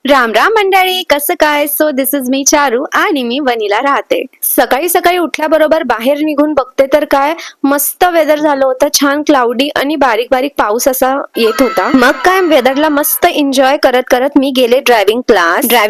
राम राम मंडळी, कसं काय? So this is me Charu आणि मी वनीला राहते. सकाळी सकाळी उठल्याबरोबर बाहेर निघून बघते तर काय मस्त वेदर झालं होतं, छान क्लाउडी आणि बारीक बारीक पाऊस असा येत होता. मग काय वेदरला मस्त एन्जॉय करत करत मी गेले ड्रायव्हिंग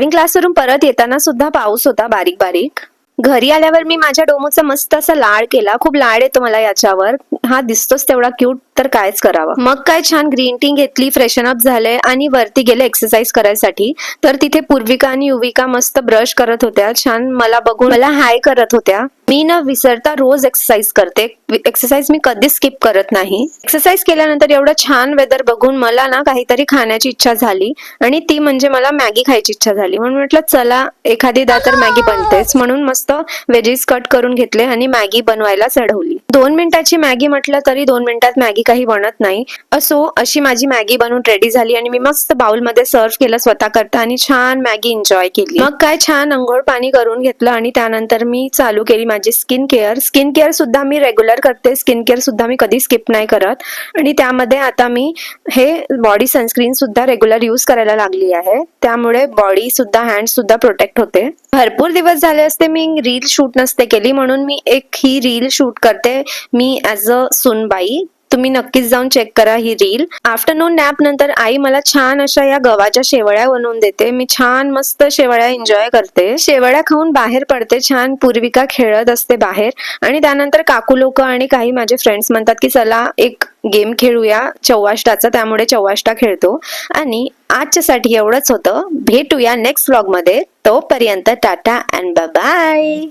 क्लासवरून परत येताना सुद्धा पाऊस होता बारीक बारीक. घरी आल्यावर मी माझ्या डोमूचा मस्त असा लाड केला. खूप लाड येतो मला याच्यावर. हा दिसतोच तेवढा क्यूट, तर कायच करावं. मग काय छान ग्रीन टी घेतली, फ्रेशन अप झाले आणि वरती गेले एक्सरसाइज करायसाठी. तर तिथे पूर्विका आणि युविका मस्त ब्रश करत होत्या. छान मला बघून मला हाय करत होत्या. मी न विसरता रोज एक्सरसाइज करते. एक्सरसाइज मी कधीच स्किप करत नाही. एक्सरसाइज केल्यानंतर एवढं छान वेदर बघून मला ना काहीतरी खाण्याची इच्छा झाली आणि ती म्हणजे मला मॅगी खायची इच्छा झाली. म्हणून म्हटलं चला एखादीदा तर मॅगी बनतेच, म्हणून मस्त व्हेजीस कट करून घेतले आणि मॅगी बनवायला चढवली. 2 मिनिटाची मॅगी म्हटलं तरी 2 मिनिटात मॅगी काही बनत नाही. असो, अशी माझी मॅगी बनवून रेडी झाली आणि मी मस्त बाउल मध्ये सर्व केलं स्वतः करता आणि छान मॅगी एन्जॉय केली. मग काय छान अंघोळ पाणी करून घेतलं आणि त्यानंतर मी चालू केली माझी स्किन केअर सुद्धा मी रेग्युलर करते. स्किन केअर सुद्धा मी कधी स्किप नाही करत आणि त्यामध्ये आता मी हे बॉडी सनस्क्रीन सुद्धा रेग्युलर यूज करायला लागली आहे. त्यामुळे बॉडी सुद्धा, हँड सुद्धा प्रोटेक्ट होते. भरपूर दिवस झाले असते मी रील शूट नसते केली, म्हणून मी एक ही रील शूट करते मी ऍज अ सूनबाई. तुम्ही नक्कीच जाऊन चेक करा ही रील. आफ्टरनून नॅप नंतर आई मला छान अशा या गव्हाच्या शेवळ्या बनवून देते. मी छान मस्त शेवळ्या एन्जॉय करते. शेवळ्या खाऊन बाहेर पडते. छान पूर्विका खेळत असते बाहेर आणि त्यानंतर काकू लोक आणि काही माझे फ्रेंड्स म्हणतात की चला एक गेम खेळूया चौवाष्टाचा, त्यामुळे चौवाष्टा खेळतो. आणि आजच्यासाठी एवढंच होतं. भेटूया नेक्स्ट व्लॉग मध्ये. तोपर्यंत टाटा अँड बाय बाय.